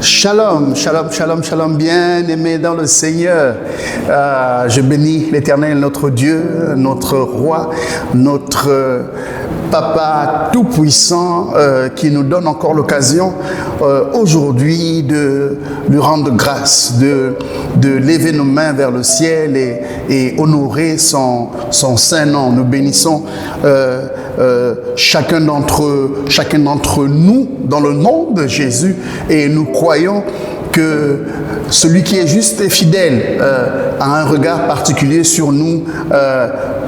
Shalom, shalom, shalom, shalom, bien-aimés dans le Seigneur. Je bénis l'Éternel, notre Dieu, notre Roi, notre Papa tout-puissant qui nous donne encore l'occasion aujourd'hui de lui rendre grâce, de lever nos mains vers le ciel et honorer son saint nom. Nous bénissons chacun d'entre nous dans le nom de Jésus et nous croyons que celui qui est juste et fidèle a un regard particulier sur nous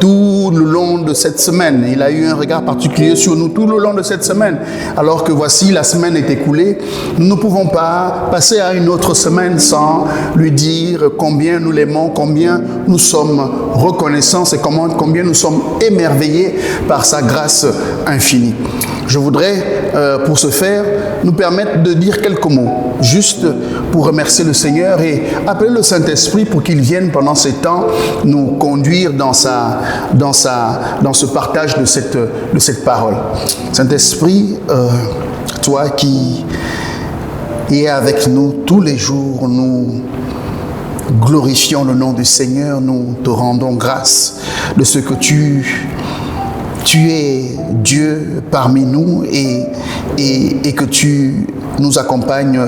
tout le long de cette semaine. Il a eu un regard particulier sur nous tout le long de cette semaine. Alors que voici, la semaine est écoulée, nous ne pouvons pas passer à une autre semaine sans lui dire combien nous l'aimons, combien nous sommes reconnaissants et combien nous sommes émerveillés par sa grâce infinie. Je voudrais, pour ce faire, nous permettre de dire quelques mots, juste pour remercier le Seigneur et appeler le Saint-Esprit pour qu'il vienne pendant ces temps nous conduire dans ce partage de cette parole. Saint-Esprit, toi qui es avec nous tous les jours, nous glorifions le nom du Seigneur, nous te rendons grâce de ce que tu es Dieu parmi nous et que tu nous accompagnes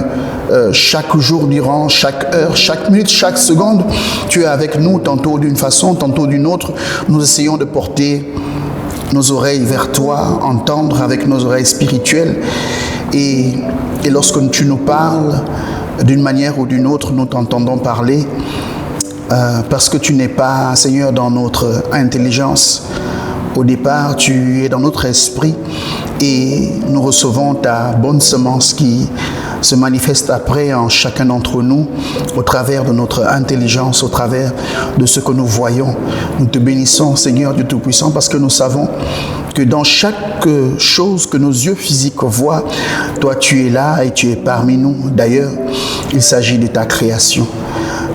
chaque jour durant, chaque heure, chaque minute, chaque seconde. Tu es avec nous, tantôt d'une façon, tantôt d'une autre. Nous essayons de porter nos oreilles vers toi, entendre avec nos oreilles spirituelles. Et lorsque tu nous parles, d'une manière ou d'une autre, nous t'entendons parler parce que tu n'es pas, Seigneur, dans notre intelligence. Au départ, tu es dans notre esprit et nous recevons ta bonne semence qui se manifeste après en chacun d'entre nous au travers de notre intelligence, au travers de ce que nous voyons. Nous te bénissons, Seigneur Dieu Tout-Puissant, parce que nous savons que dans chaque chose que nos yeux physiques voient, toi tu es là et tu es parmi nous. D'ailleurs, il s'agit de ta création.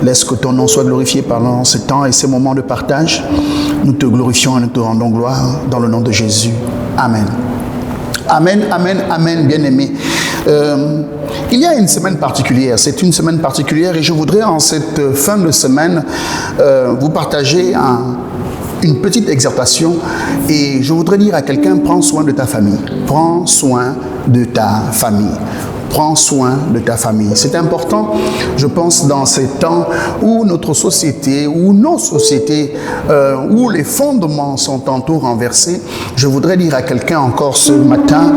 Laisse que ton nom soit glorifié pendant ce temps et ces moments de partage. Nous te glorifions et nous te rendons gloire dans le nom de Jésus. Amen. Amen, amen, amen, bien-aimés. Il y a une semaine particulière, c'est une semaine particulière et je voudrais en cette fin de semaine vous partager une petite exhortation et je voudrais dire à quelqu'un, prends soin de ta famille. Prends soin de ta famille. Prends soin de ta famille. C'est important, je pense, dans ces temps où notre société, où nos sociétés, où les fondements sont tantôt renversés. Je voudrais dire à quelqu'un encore ce matin,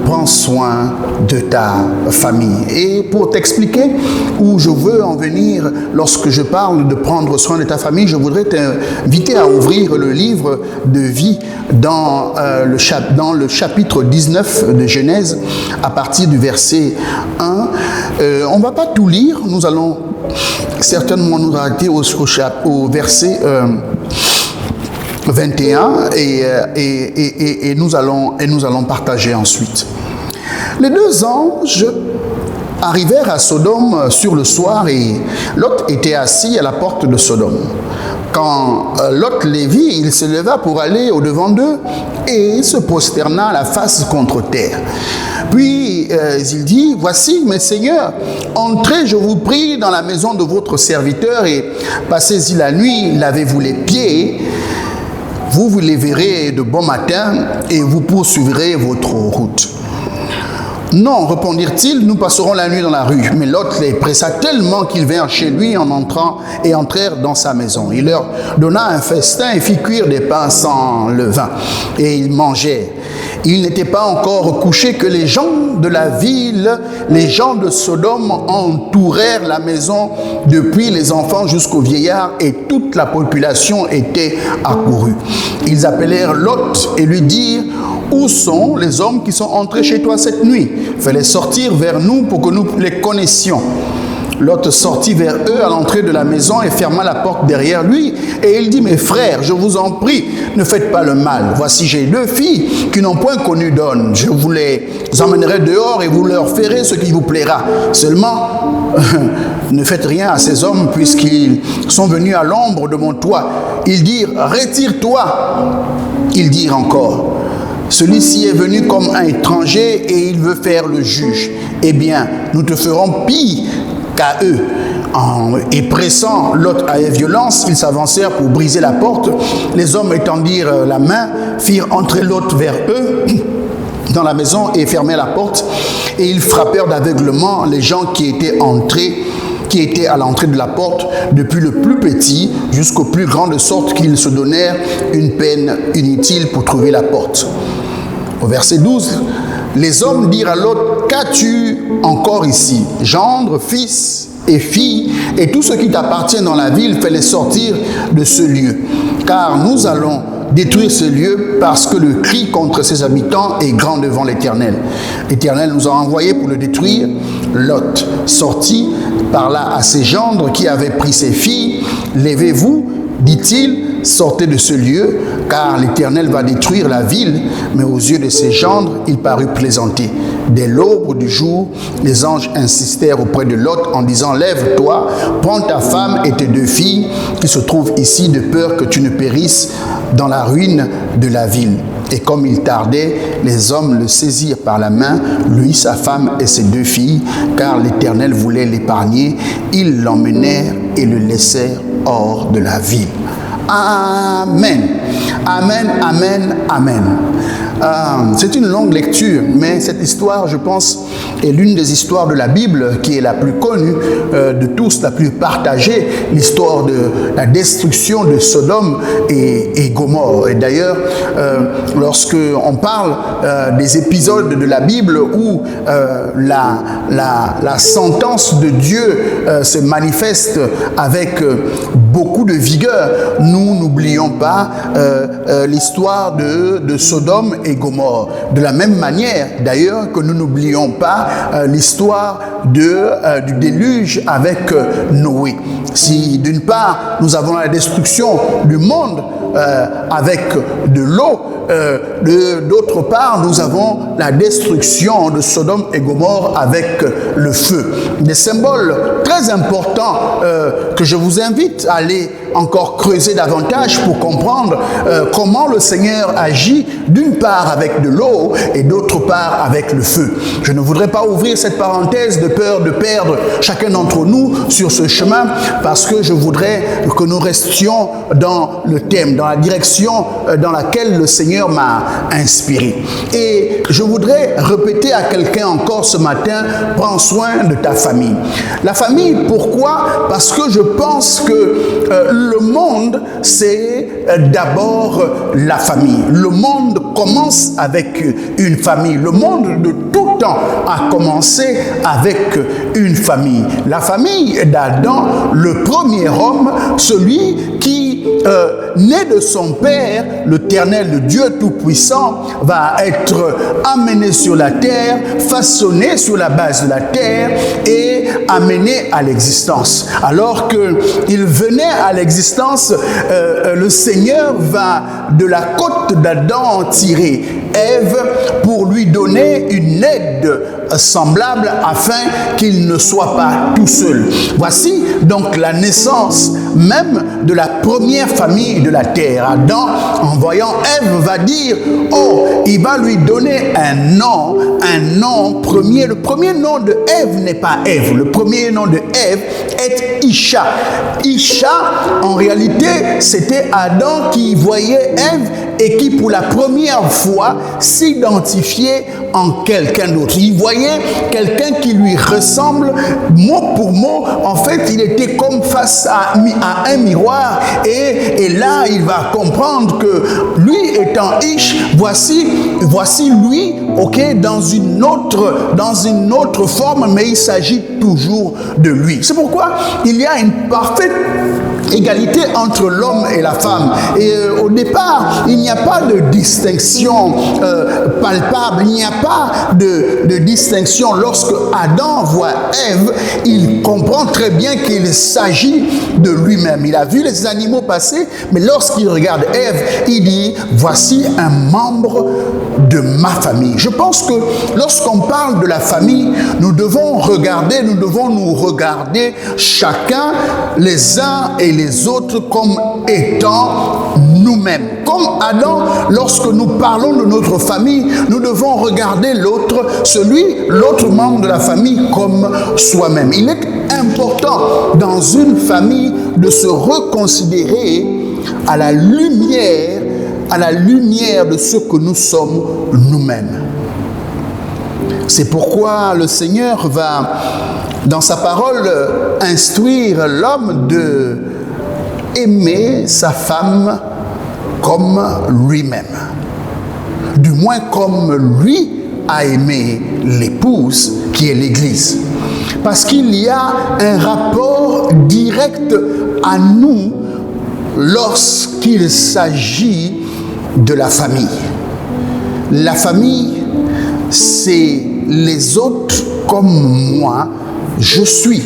prends soin de ta famille. Et pour t'expliquer où je veux en venir lorsque je parle de prendre soin de ta famille, je voudrais t'inviter à ouvrir le livre de vie dans le chapitre 19 de Genèse, à partir du verset 1. On ne va pas tout lire, nous allons certainement nous arrêter au verset 21 et nous allons partager ensuite. Les deux anges arrivèrent à Sodome sur le soir et Lot était assis à la porte de Sodome. Quand Lot les vit, il se leva pour aller au-devant d'eux et se prosterna la face contre terre. Puis il dit, voici mes seigneurs, entrez, je vous prie, dans la maison de votre serviteur et passez-y la nuit, lavez-vous les pieds. Vous les verrez de bon matin et vous poursuivrez votre route. Non, répondirent-ils, nous passerons la nuit dans la rue. Mais Lot les pressa tellement qu'ils vinrent chez lui en entrant et entrèrent dans sa maison. Il leur donna un festin et fit cuire des pains sans levain. Et ils mangèrent. Il n'était pas encore couché que les gens de la ville, les gens de Sodome entourèrent la maison depuis les enfants jusqu'aux vieillards et toute la population était accourue. Ils appelèrent Lot et lui dirent, où sont les hommes qui sont entrés chez toi cette nuit? Fais-les sortir vers nous pour que nous les connaissions. Lot sortit vers eux à l'entrée de la maison et ferma la porte derrière lui. Et il dit, mes frères, je vous en prie, ne faites pas le mal. Voici, j'ai 2 filles qui n'ont point connu d'homme. Je vous les emmènerai dehors et vous leur ferez ce qui vous plaira. Seulement, ne faites rien à ces hommes puisqu'ils sont venus à l'ombre de mon toit. Ils dirent, retire-toi. Ils dirent encore, celui-ci est venu comme un étranger et il veut faire le juge. Eh bien, nous te ferons pire qu'à eux. Et pressant Lot avec violence, ils s'avancèrent pour briser la porte. Les hommes étendirent la main, firent entrer Lot vers eux dans la maison et fermèrent la porte. Et ils frappèrent d'aveuglement les gens qui étaient à l'entrée de la porte, depuis le plus petit jusqu'au plus grand, de sorte qu'ils se donnèrent une peine inutile pour trouver la porte. Au verset 12, les hommes dirent à Lot, qu'as-tu encore ici? Gendre, fils et filles, et tout ce qui t'appartient dans la ville, fais-les sortir de ce lieu. Car nous allons détruire ce lieu parce que le cri contre ses habitants est grand devant l'Éternel. L'Éternel nous a envoyés pour le détruire. Lot sortit, parla à ses gendres qui avaient pris ses filles. Levez-vous, dit-il, sortez de ce lieu, car l'Éternel va détruire la ville. Mais aux yeux de ses gendres, il parut plaisanter. Dès l'aube du jour, les anges insistèrent auprès de Lot en disant, lève-toi, prends ta femme et tes 2 filles qui se trouvent ici, de peur que tu ne périsses dans la ruine de la ville. Et comme il tardait, les hommes le saisirent par la main, lui, sa femme et ses 2 filles, car l'Éternel voulait l'épargner. Ils l'emmenèrent et le laissèrent hors de la ville. Amen. Amen, amen, amen. C'est une longue lecture, mais cette histoire, je pense, est l'une des histoires de la Bible qui est la plus connue de tous, la plus partagée, l'histoire de la destruction de Sodome et Gomorrhe. Et d'ailleurs, lorsque on parle des épisodes de la Bible où la sentence de Dieu se manifeste avec beaucoup de vigueur, nous n'oublions pas l'histoire de Sodome et Gomorrhe. De la même manière, d'ailleurs, que nous n'oublions pas l'histoire du déluge avec Noé. Si d'une part, nous avons la destruction du monde avec de l'eau, d'autre part, nous avons la destruction de Sodome et Gomorrhe avec le feu. Des symboles très importants que je vous invite à aller encore creuser davantage pour comprendre comment le Seigneur agit, d'une part avec de l'eau et d'autre part avec le feu. Je ne voudrais pas ouvrir cette parenthèse de peur de perdre chacun d'entre nous sur ce chemin, parce que je voudrais que nous restions dans le thème, dans la direction dans laquelle le Seigneur m'a inspiré. Et je voudrais répéter à quelqu'un encore ce matin, prends soin de ta famille. La famille, pourquoi? Parce que je pense que le monde, c'est d'abord la famille. Le monde commence avec une famille. Le monde de tout temps a commencé avec une famille. La famille d'Adam, le premier homme, celui qui, né de son père, l'Éternel, le Dieu Tout-Puissant, va être amené sur la terre, façonné sur la base de la terre et amené à l'existence. Alors qu'il venait à l'existence, le Seigneur va de la côte d'Adam tirer Ève pour lui donner une aide semblable afin qu'il ne soit pas tout seul. Voici donc la naissance même de la première famille de la terre. Adam, en voyant Ève, va dire, oh, il va lui donner un nom premier. Le premier nom de Ève n'est pas Ève. Le premier nom de Ève est Isha. Isha, en réalité, c'était Adam qui voyait Ève et qui, pour la première fois, s'identifiait en quelqu'un d'autre. Il voyait quelqu'un qui lui ressemble mot pour mot. En fait, il était comme face à un miroir. Et là, il va comprendre que lui étant Ish, voici lui, ok, dans une autre forme, mais il s'agit toujours de lui. C'est pourquoi il y a une parfaite égalité entre l'homme et la femme. Et au départ, il n'y a pas de distinction palpable, il n'y a pas de distinction. Lorsque Adam voit Ève, il comprend très bien qu'il s'agit de lui-même. Il a vu les animaux passer, mais lorsqu'il regarde Ève, il dit, voici un membre de ma famille. Je pense que lorsqu'on parle de la famille, nous devons nous regarder chacun, les uns et les autres, comme étant nous-mêmes. Comme Adam, lorsque nous parlons de notre famille, nous devons regarder l'autre membre de la famille comme soi-même. Il est important dans une famille de se reconsidérer à la lumière de ce que nous sommes nous-mêmes. C'est pourquoi le Seigneur va, dans sa parole, instruire l'homme de aimer sa femme comme lui-même. Du moins comme lui a aimé l'épouse qui est l'Église. Parce qu'il y a un rapport direct à nous lorsqu'il s'agit de la famille. La famille, c'est les autres comme moi, je suis.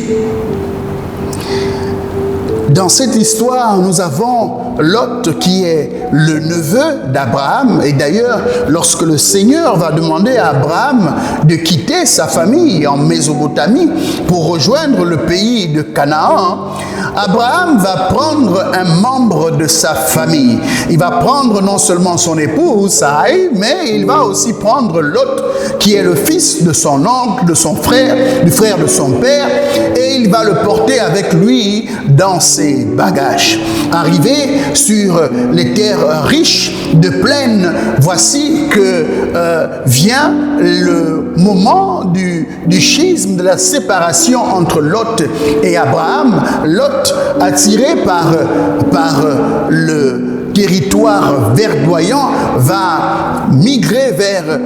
Dans cette histoire, nous avons Lot qui est le neveu d'Abraham. Et d'ailleurs, lorsque le Seigneur va demander à Abraham de quitter sa famille en Mésopotamie pour rejoindre le pays de Canaan, Abraham va prendre un membre de sa famille. Il va prendre non seulement son épouse, Sarai, mais il va aussi prendre Lot, qui est le fils de son oncle, de son frère, du frère de son père, et il va le porter avec lui dans ses bagages. Arrivé sur les terres riches de plaine, voici que vient le moment du schisme, de la séparation entre Lot et Abraham. Lot, attiré par le territoire verdoyant, va migrer vers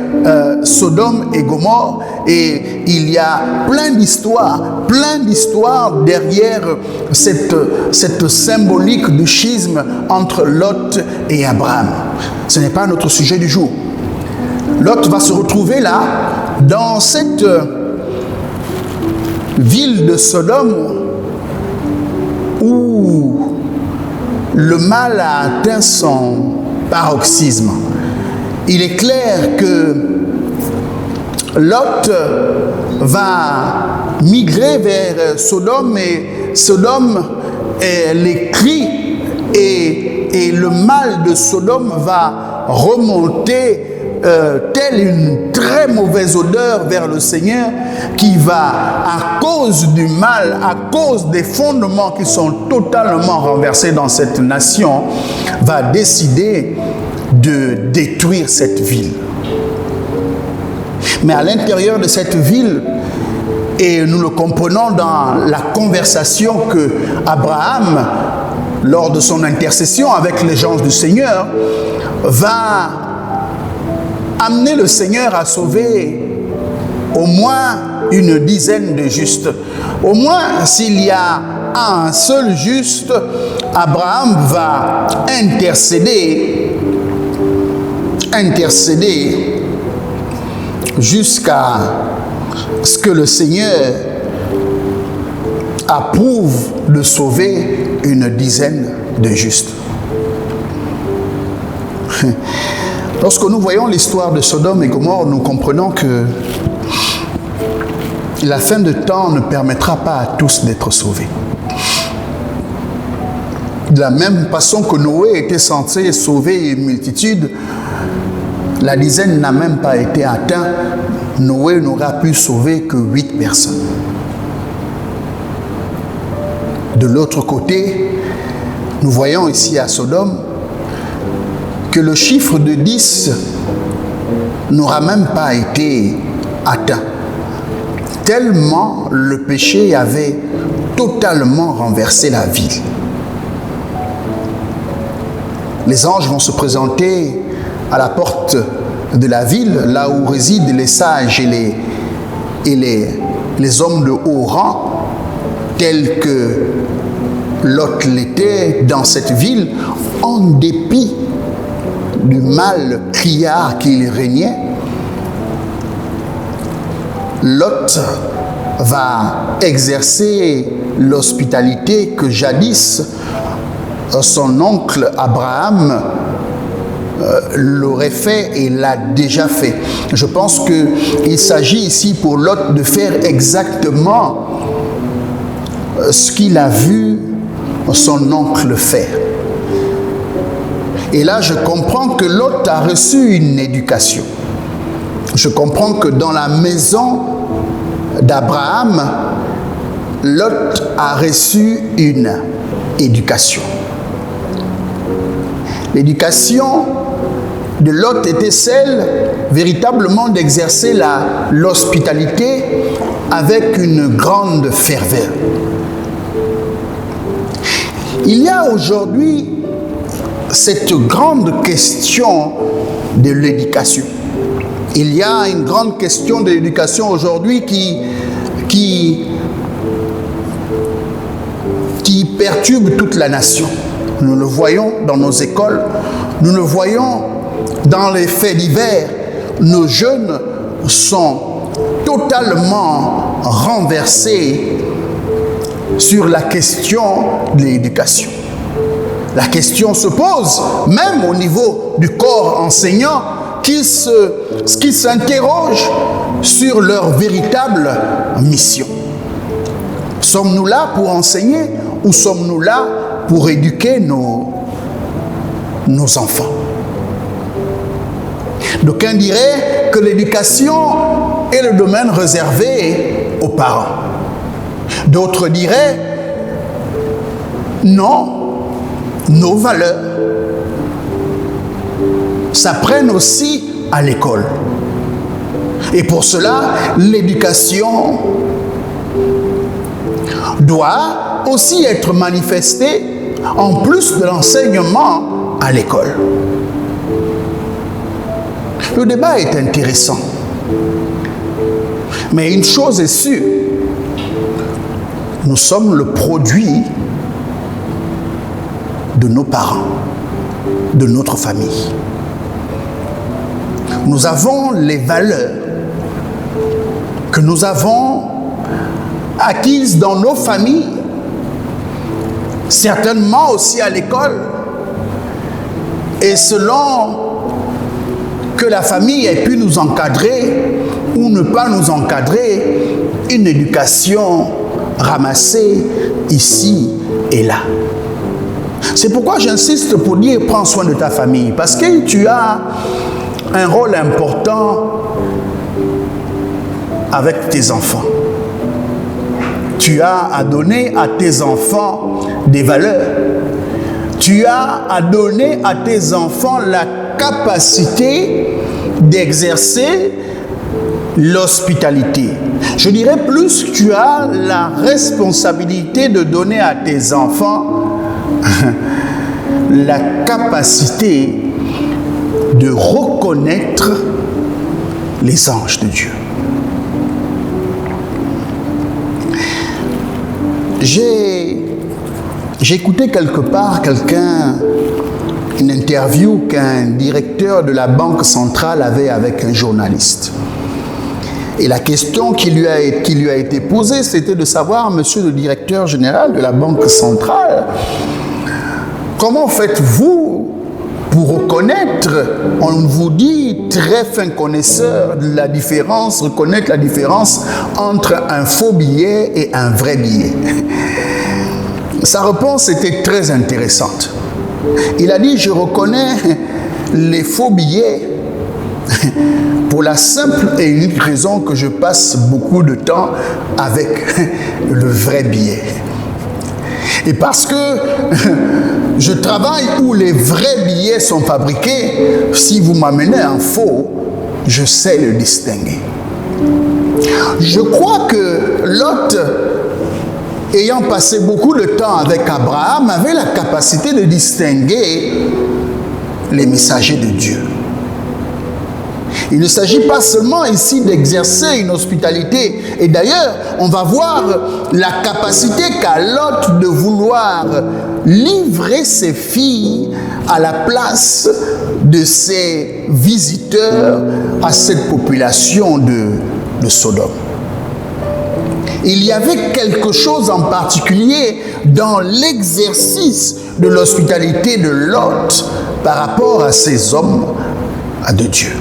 Sodome et Gomorrhe, et il y a plein d'histoires derrière cette symbolique du schisme entre Lot et Abraham. Ce n'est pas notre sujet du jour. Lot va se retrouver là, dans cette ville de Sodome où le mal a atteint son paroxysme. Il est clair que Lot va migrer vers Sodome, et Sodome, les cris et le mal de Sodome va remonter telle une très mauvaise odeur vers le Seigneur, qui va, à cause du mal, à cause des fondements qui sont totalement renversés dans cette nation, va décider de détruire cette ville. Mais à l'intérieur de cette ville, et nous le comprenons dans la conversation que Abraham, lors de son intercession avec les gens du Seigneur, va amener le Seigneur à sauver au moins une dizaine de justes. Au moins, s'il y a un seul juste, Abraham va intercéder jusqu'à ce que le Seigneur approuve de sauver une dizaine de justes. Lorsque nous voyons l'histoire de Sodome et Gomorrhe, nous comprenons que la fin de temps ne permettra pas à tous d'être sauvés. De la même façon que Noé était censé sauver une multitude, la dizaine n'a même pas été atteinte. Noé n'aura pu sauver que 8 personnes. De l'autre côté, nous voyons ici à Sodome que le chiffre de 10 n'aura même pas été atteint, tellement le péché avait totalement renversé la ville. Les anges vont se présenter à la porte de la ville, là où résident les sages et les hommes de haut rang, tels que Lot l'était dans cette ville en dépit du mal criard qui y régnait. Lot va exercer l'hospitalité que jadis son oncle Abraham l'aurait fait et l'a déjà fait. Je pense qu'il s'agit ici pour Lot de faire exactement ce qu'il a vu son oncle faire. Et là, je comprends que Lot a reçu une éducation. Je comprends que dans la maison d'Abraham, Lot a reçu une éducation. L'éducation de Lot était celle véritablement d'exercer l'hospitalité avec une grande ferveur. Il y a aujourd'hui cette grande question de l'éducation. Il y a une grande question de l'éducation aujourd'hui qui perturbe toute la nation. Nous le voyons dans nos écoles, nous le voyons dans les faits divers. Nos jeunes sont totalement renversés sur la question de l'éducation. La question se pose, même au niveau du corps enseignant, qui s'interrogent sur leur véritable mission. Sommes-nous là pour enseigner ou sommes-nous là pour éduquer nos enfants? D'aucuns diraient que l'éducation est le domaine réservé aux parents. D'autres diraient non, nos valeurs s'apprennent aussi à l'école. Et pour cela, l'éducation doit aussi être manifestée en plus de l'enseignement à l'école. Le débat est intéressant. Mais une chose est sûre, nous sommes le produit de nos parents, de notre famille. Nous avons les valeurs que nous avons acquises dans nos familles, certainement aussi à l'école, et selon que la famille ait pu nous encadrer ou ne pas nous encadrer, une éducation ramassée ici et là. C'est pourquoi j'insiste pour dire prends soin de ta famille, parce que tu as un rôle important avec tes enfants. Tu as à donner à tes enfants des valeurs. Tu as à donner à tes enfants la capacité d'exercer l'hospitalité. Je dirais plus, tu as la responsabilité de donner à tes enfants la capacité de reconnaître les anges de Dieu. J'ai écouté quelque part une interview qu'un directeur de la Banque centrale avait avec un journaliste. Et la question qui lui a été posée, c'était de savoir, monsieur le directeur général de la Banque centrale, comment faites-vous pour reconnaître, on vous dit très fin connaisseur de la différence, reconnaître la différence entre un faux billet et un vrai billet? Sa réponse était très intéressante. Il a dit, je reconnais les faux billets pour la simple et unique raison que je passe beaucoup de temps avec le vrai billet. Et parce que je travaille où les vrais billets sont fabriqués, si vous m'amenez un faux, je sais le distinguer. Je crois que Lot, ayant passé beaucoup de temps avec Abraham, avait la capacité de distinguer les messagers de Dieu. Il ne s'agit pas seulement ici d'exercer une hospitalité. Et d'ailleurs, on va voir la capacité qu'a Lot de vouloir livrer ses filles à la place de ses visiteurs à cette population de Sodome. Il y avait quelque chose en particulier dans l'exercice de l'hospitalité de Lot par rapport à ces hommes de Dieu.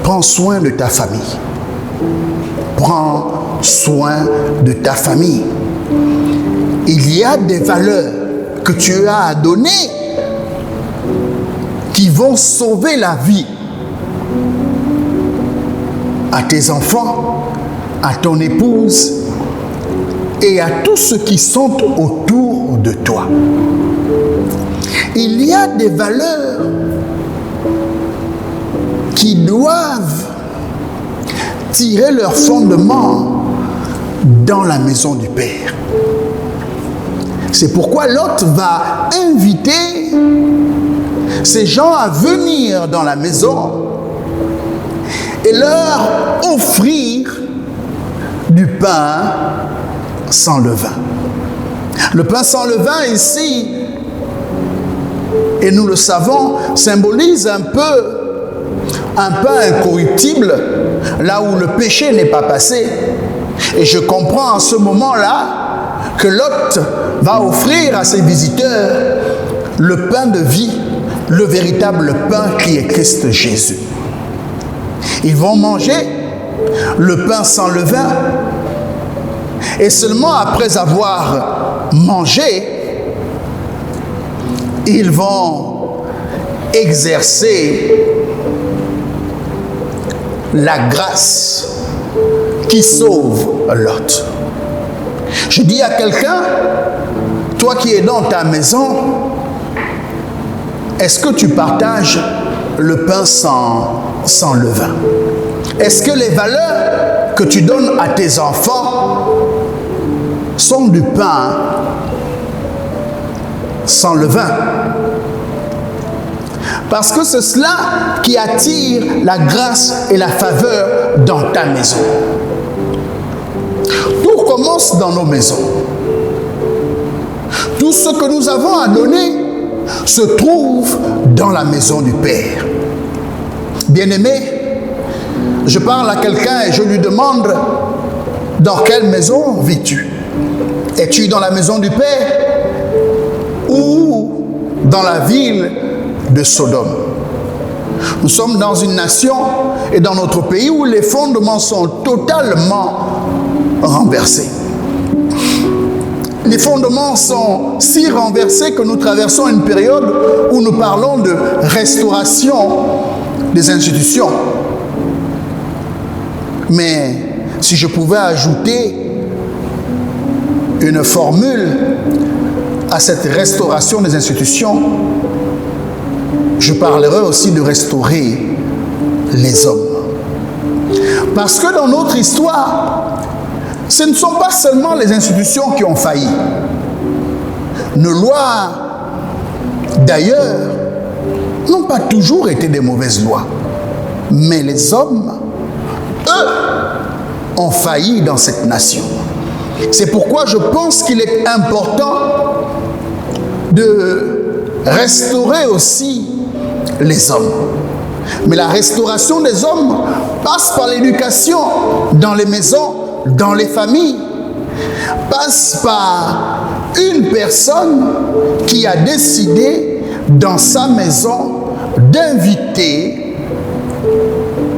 Prends soin de ta famille. Prends soin de ta famille. Il y a des valeurs que tu as à donner qui vont sauver la vie à tes enfants, à ton épouse et à tous ceux qui sont autour de toi. Il y a des valeurs qui doivent tirer leur fondement dans la maison du Père. C'est pourquoi Lot va inviter ces gens à venir dans la maison et leur offrir du pain sans levain. Le pain sans levain ici, et nous le savons, symbolise un peu un pain incorruptible, là où le péché n'est pas passé. Et je comprends en ce moment-là que Lot va offrir à ses visiteurs le pain de vie, le véritable pain qui est Christ Jésus. Ils vont manger le pain sans levain et seulement après avoir mangé, ils vont exercer la grâce qui sauve Lot. Je dis à quelqu'un, toi qui es dans ta maison, est-ce que tu partages le pain sans levain? Est-ce que les valeurs que tu donnes à tes enfants sont du pain sans levain? Parce que c'est cela qui attire la grâce et la faveur dans ta maison. Tout commence dans nos maisons. Tout ce que nous avons à donner se trouve dans la maison du Père. Bien-aimé, je parle à quelqu'un et je lui demande: dans quelle maison vis-tu? Es-tu dans la maison du Père ou dans la ville de Sodome? Nous sommes dans une nation et dans notre pays où les fondements sont totalement renversés. Les fondements sont si renversés que nous traversons une période où nous parlons de restauration des institutions. Mais si je pouvais ajouter une formule à cette restauration des institutions, je parlerai aussi de restaurer les hommes. Parce que dans notre histoire, ce ne sont pas seulement les institutions qui ont failli. Nos lois, d'ailleurs, n'ont pas toujours été des mauvaises lois. Mais les hommes, eux, ont failli dans cette nation. C'est pourquoi je pense qu'il est important de restaurer aussi les hommes. Mais la restauration des hommes passe par l'éducation dans les maisons, dans les familles, passe par une personne qui a décidé dans sa maison d'inviter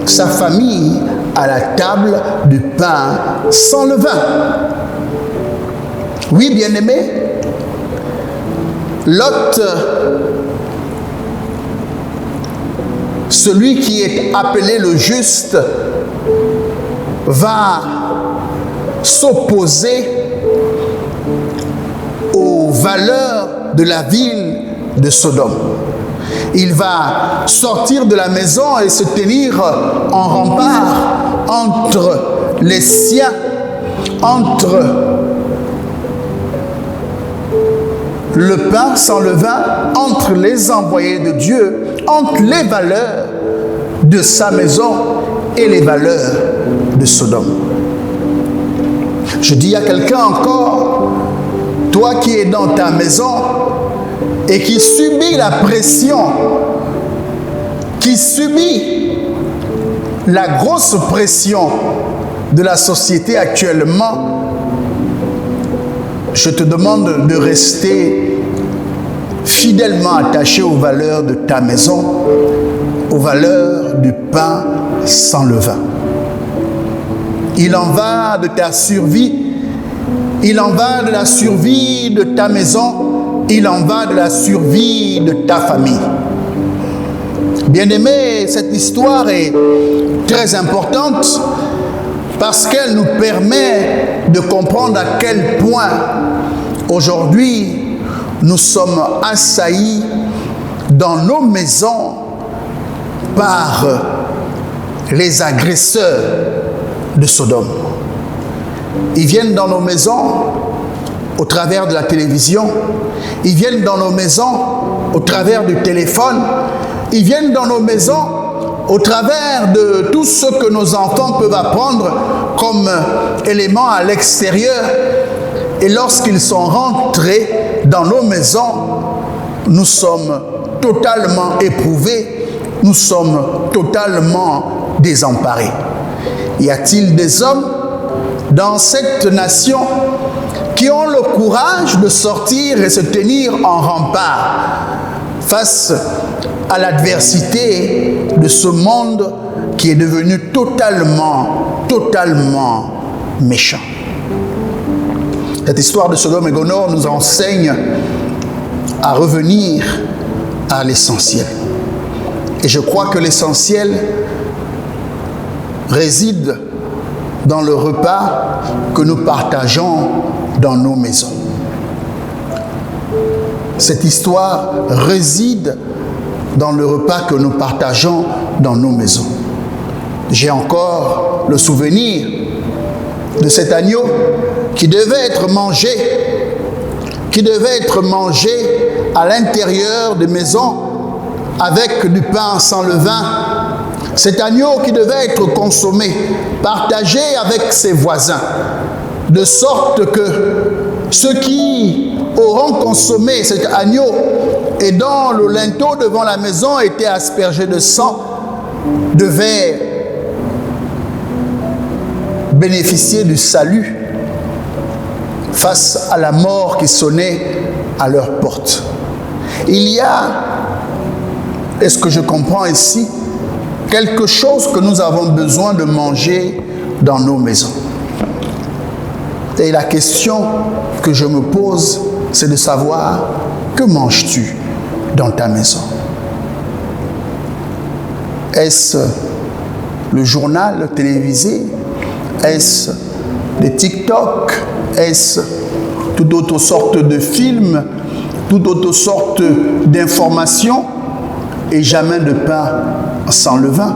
sa famille à la table du pain sans levain. Oui, bien-aimé, Lot, celui qui est appelé le juste, va s'opposer aux valeurs de la ville de Sodome. Il va sortir de la maison et se tenir en rempart entre les siens, entre le pain sans levain entre les envoyés de Dieu, entre les valeurs de sa maison et les valeurs de Sodome. Je dis à quelqu'un encore, toi qui es dans ta maison et qui subit la pression, qui subit la grosse pression de la société actuellement, je te demande de rester fidèlement attaché aux valeurs de ta maison, aux valeurs du pain sans levain. Il en va de ta survie, il en va de la survie de ta maison, il en va de la survie de ta famille. Bien-aimés, cette histoire est très importante parce qu'elle nous permet de comprendre à quel point aujourd'hui nous sommes assaillis dans nos maisons par les agresseurs de Sodome. Ils viennent dans nos maisons au travers de la télévision, ils viennent dans nos maisons au travers du téléphone, ils viennent dans nos maisons au travers de tout ce que nos enfants peuvent apprendre comme éléments à l'extérieur. Et lorsqu'ils sont rentrés dans nos maisons, nous sommes totalement éprouvés, nous sommes totalement désemparés. Y a-t-il des hommes dans cette nation qui ont le courage de sortir et se tenir en rempart face à l'adversité de ce monde qui est devenu totalement méchant? Cette histoire de Sodome et Gomorrhe nous enseigne à revenir à l'essentiel. Et je crois que l'essentiel réside dans le repas que nous partageons dans nos maisons. Cette histoire réside dans le repas que nous partageons dans nos maisons. J'ai encore le souvenir de cet agneau qui devait être mangé à l'intérieur des maisons avec du pain sans levain. Cet agneau qui devait être consommé, partagé avec ses voisins, de sorte que ceux qui auront consommé cet agneau et dont le linteau devant la maison était aspergé de sang devaient bénéficier du salut face à la mort qui sonnait à leur porte. Il y a, est-ce que je comprends ici, quelque chose que nous avons besoin de manger dans nos maisons. Et la question que je me pose, c'est de savoir, que manges-tu dans ta maison? Est-ce le journal télévisé? Est-ce des TikTok? Est-ce toute autre sorte de films? Toute autre sorte d'informations? Et jamais de pain sans levain.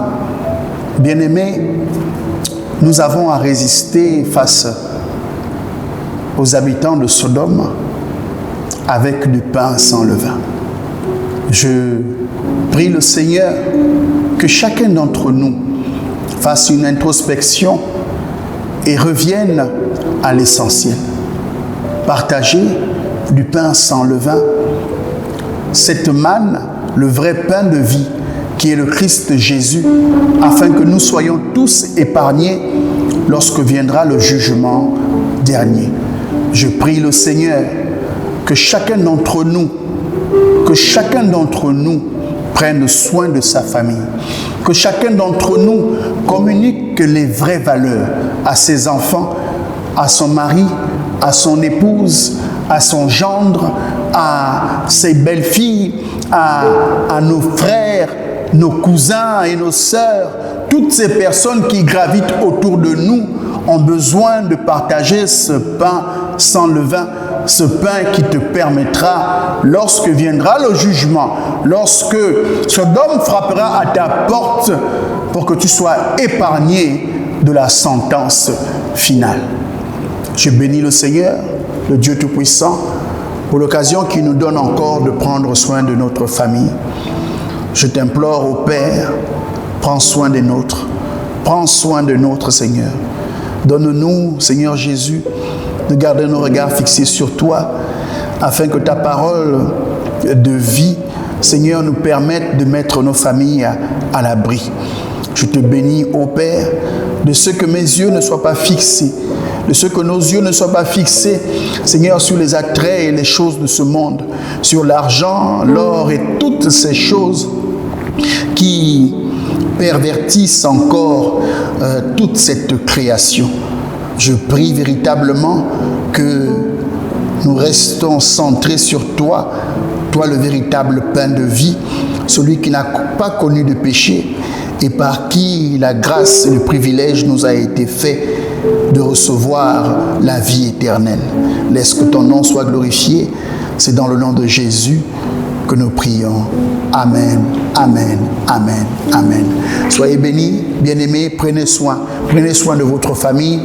Bien-aimés, nous avons à résister face aux habitants de Sodome avec du pain sans levain. Je prie le Seigneur que chacun d'entre nous fasse une introspection et revienne à l'essentiel. Partager du pain sans levain, cette manne, le vrai pain de vie qui est le Christ Jésus, afin que nous soyons tous épargnés lorsque viendra le jugement dernier. Je prie le Seigneur que chacun d'entre nous prenne soin de sa famille, que chacun d'entre nous communique les vraies valeurs à ses enfants, à son mari, à son épouse, à son gendre, à ses belles-filles, à nos frères, nos cousins et nos sœurs. Toutes ces personnes qui gravitent autour de nous ont besoin de partager ce pain sans levain, ce pain qui te permettra, lorsque viendra le jugement, lorsque Sodome frappera à ta porte, pour que tu sois épargné de la sentence finale. Je bénis le Seigneur, le Dieu Tout-Puissant, pour l'occasion qu'il nous donne encore de prendre soin de notre famille. Je t'implore, ô Père, prends soin des nôtres. Prends soin de notre Seigneur. Donne-nous, Seigneur Jésus, de garder nos regards fixés sur toi, afin que ta parole de vie, Seigneur, nous permette de mettre nos familles à l'abri. Je te bénis, ô Père, de ce que mes yeux ne soient pas fixés, de ce que nos yeux ne soient pas fixés, Seigneur, sur les attraits et les choses de ce monde, sur l'argent, l'or et toutes ces choses qui pervertissent encore toute cette création. Je prie véritablement que nous restons centrés sur toi, toi le véritable pain de vie, celui qui n'a pas connu de péché et par qui la grâce et le privilège nous a été fait de recevoir la vie éternelle. Laisse que ton nom soit glorifié. C'est dans le nom de Jésus que nous prions. Amen, amen, amen, amen. Soyez bénis, bien-aimés, prenez soin de votre famille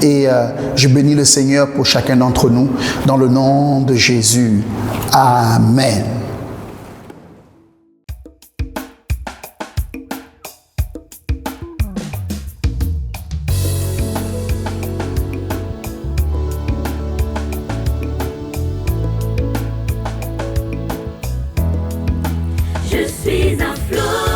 et je bénis le Seigneur pour chacun d'entre nous dans le nom de Jésus. Amen. Je suis un flot.